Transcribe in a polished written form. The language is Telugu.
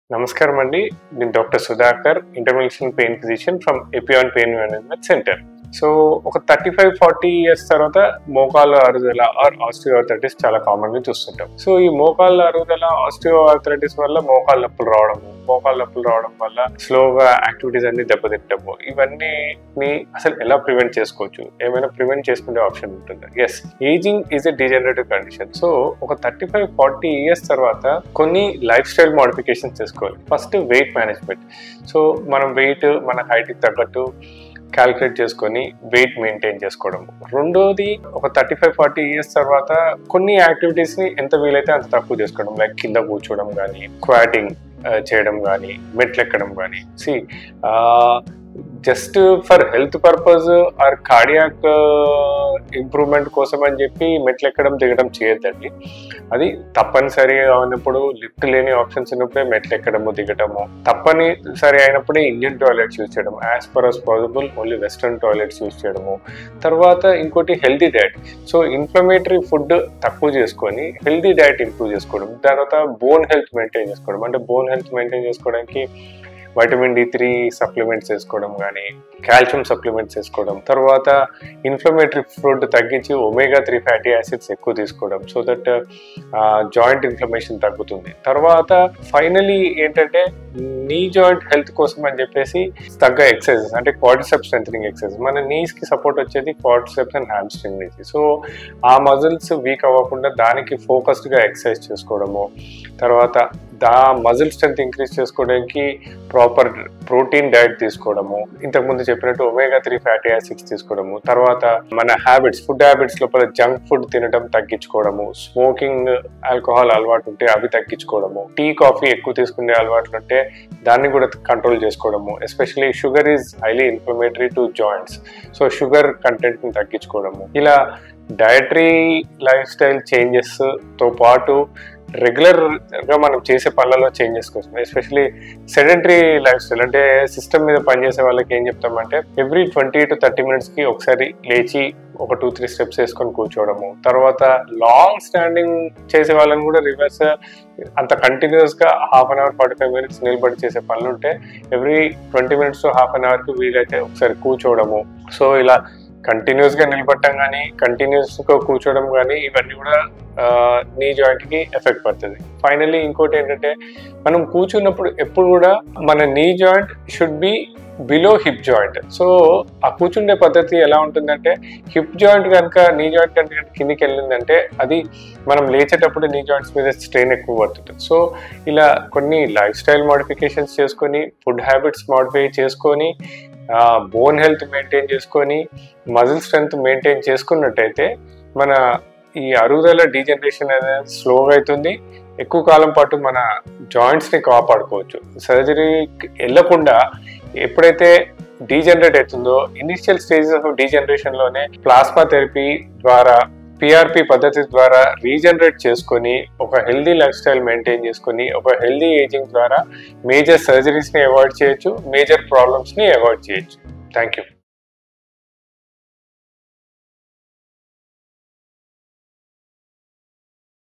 నమస్కారం అండి, నేను doctor Sudhakar, interventional pain physician from Epione pain management centre. So ఒక 35-40 ఇయర్స్ తర్వాత మోకాళ్ళ అరుగుదల ఆర్ ఆస్టియోఆర్థరైటిస్ చాలా కామన్గా చూస్తుంటాం. సో ఈ మోకాళ్ళ అరుగుదల ఆస్టియోఆర్థరైటిస్ వల్ల మోకాళ్ళ నొప్పులు రావడం వల్ల స్లోగా యాక్టివిటీస్ అన్ని దెబ్బతింటాము. ఇవన్నీ అసలు ఎలా ప్రివెంట్ చేసుకోవచ్చు? ఏమైనా ప్రివెంట్ చేసుకునే ఆప్షన్ ఉంటుందా? Yes, aging is a degenerative condition. So ఒక 35-40 ఇయర్స్ తర్వాత కొన్ని లైఫ్ స్టైల్ మోడిఫికేషన్స్ చేసుకోవాలి. First weight management. సో మనం వెయిట్ మన హైట్కి తగ్గట్టు క్యాలిక్యులేట్ చేసుకొని వెయిట్ మెయింటైన్ చేసుకోవడం. రెండోది, ఒక 35-40 ఇయర్స్ తర్వాత కొన్ని యాక్టివిటీస్ని ఎంత వీలైతే అంత తక్కువ చేసుకోవడం. లైక్ కింద కూర్చోవడం కానీ, స్క్వాటింగ్ చేయడం కానీ, మెట్లు ఎక్కడం కానీ. Just for health purpose or cardiac improvement కోసం అని చెప్పి మెట్లు ఎక్కడం దిగడం చేయొద్దండి. అది తప్పనిసరిగా ఉన్నప్పుడు, లిఫ్ట్ లేని ఆప్షన్స్ ఉన్నప్పుడే మెట్లు ఎక్కడము దిగటము. తప్పనిసరి అయినప్పుడే ఇండియన్ టాయిలెట్స్ యూజ్ చేయడం, as per as possible only western toilets use చేయడము. తర్వాత ఇంకోటి healthy diet. So inflammatory food తక్కువ చేసుకొని హెల్తీ డైట్ ఇంప్రూవ్ చేసుకోవడం. తర్వాత బోన్ హెల్త్ మెయింటైన్ చేసుకోవడం. అంటే బోన్ హెల్త్ మెయింటైన్ చేసుకోవడానికి వైటమిన్ D3 సప్లిమెంట్స్ వేసుకోవడం కానీ, కాల్షియం సప్లిమెంట్స్ వేసుకోవడం. తర్వాత ఇన్ఫ్లమేటరీ ఫుడ్ తగ్గించి omega-3 ఫ్యాటీ యాసిడ్స్ ఎక్కువ తీసుకోవడం. సో దట్ జాయింట్ ఇన్ఫ్లమేషన్ తగ్గుతుంది. తర్వాత ఫైనలీ ఏంటంటే నీ జాయింట్ హెల్త్ కోసం అని చెప్పేసి తగ్గ ఎక్సర్సైజెస్, అంటే క్వాడ్రిసెప్స్ స్ట్రెంథనింగ్ ఎక్సర్సైజ్. మన నీస్కి సపోర్ట్ వచ్చేది క్వాడ్రిసెప్స్ అండ్ హ్యామ్స్ట్రింగ్ నుంచి. సో ఆ మజిల్స్ వీక్ అవ్వకుండా దానికి ఫోకస్డ్గా ఎక్సర్సైజ్ చేసుకోవడము. తర్వాత మజిల్ స్ట్రెంత్ ఇంక్రీజ్ చేసుకోవడానికి ప్రాపర్ ప్రోటీన్ డైట్ తీసుకోవడము. ఇంతకుముందు చెప్పినట్టు omega-3 ఫ్యాటీ యాసిడ్స్ తీసుకోవడము. తర్వాత మన ఫుడ్ హ్యాబిట్స్ లోపల జంక్ ఫుడ్ తినడం తగ్గించుకోవడము. స్మోకింగ్, ఆల్కహాల్ అలవాటు ఉంటే అవి తగ్గించుకోవడము. టీ, కాఫీ ఎక్కువ తీసుకునే అలవాట్లు ఉంటే దాన్ని కూడా కంట్రోల్ చేసుకోవడము. Especially sugar is highly inflammatory to joints. So sugar కంటెంట్ని తగ్గించుకోవడము. ఇలా డయటరీ లైఫ్ స్టైల్ చేంజెస్తో పాటు రెగ్యులర్గా మనం చేసే పనులలో చేంజెస్ కోసం, ఎస్పెషలీ సెడెంటరీ లైఫ్ స్టైల్ అంటే సిస్టమ్ మీద పనిచేసే వాళ్ళకి ఏం చెప్తామంటే ఎవ్రీ 20 to 30 minutesకి ఒకసారి లేచి ఒక 2-3 steps వేసుకొని కూర్చోవడము. తర్వాత లాంగ్ స్టాండింగ్ చేసే వాళ్ళని కూడా రివర్స్ అంత కంటిన్యూస్గా 1/2 hour 45 minutes నిలబడి చేసే పనులు ఉంటే ఎవ్రీ 20 minutes to 1/2 hourకి వీలైతే ఒకసారి కూర్చోవడము. సో ఇలా కంటిన్యూస్గా నిలబడటం కానీ, కంటిన్యూస్గా కూర్చోవడం కానీ, ఇవన్నీ కూడా నీ జాయింట్కి ఎఫెక్ట్ పడుతుంది. ఫైనల్లీ ఇంకోటి ఏంటంటే మనం కూర్చున్నప్పుడు ఎప్పుడు కూడా మన knee joint should be below hip joint. So ఆ కూర్చుండే పద్ధతి ఎలా ఉంటుందంటే, హిప్ జాయింట్ కనుక నీ జాయింట్ కనుక కిందికి వెళ్ళిందంటే అది మనం లేచేటప్పుడు నీ జాయింట్స్ మీద స్ట్రెయిన్ ఎక్కువ పడుతుంది. సో ఇలా కొన్ని లైఫ్ స్టైల్ మోడిఫికేషన్స్ చేసుకొని, ఫుడ్ హ్యాబిట్స్ మోడిఫై చేసుకొని, బోన్ హెల్త్ మెయింటైన్ చేసుకొని, మజిల్ స్ట్రెంత్ మెయింటైన్ చేసుకున్నట్టయితే మన ఈ అరుగుదల డీజనరేషన్ అనేది స్లోగా అవుతుంది. ఎక్కువ కాలం పాటు మన జాయింట్స్ని కాపాడుకోవచ్చు. సర్జరీకి వెళ్ళకుండా ఎప్పుడైతే డీజనరేట్ అవుతుందో ఇనిషియల్ స్టేజెస్ ఆఫ్ డీజనరేషన్లోనే ప్లాస్మా థెరపీ ద్వారా, PRP పద్ధతి ద్వారా రీజనరేట్ చేసుకొని, ఒక హెల్దీ లైఫ్ స్టైల్ మెయింటైన్ చేసుకొని, ఒక హెల్దీ ఏజింగ్ ద్వారా మేజర్ సర్జరీస్ని అవాయిడ్ చేయొచ్చు, మేజర్ ప్రాబ్లమ్స్ని అవాయిడ్ చేయొచ్చు. Thank you.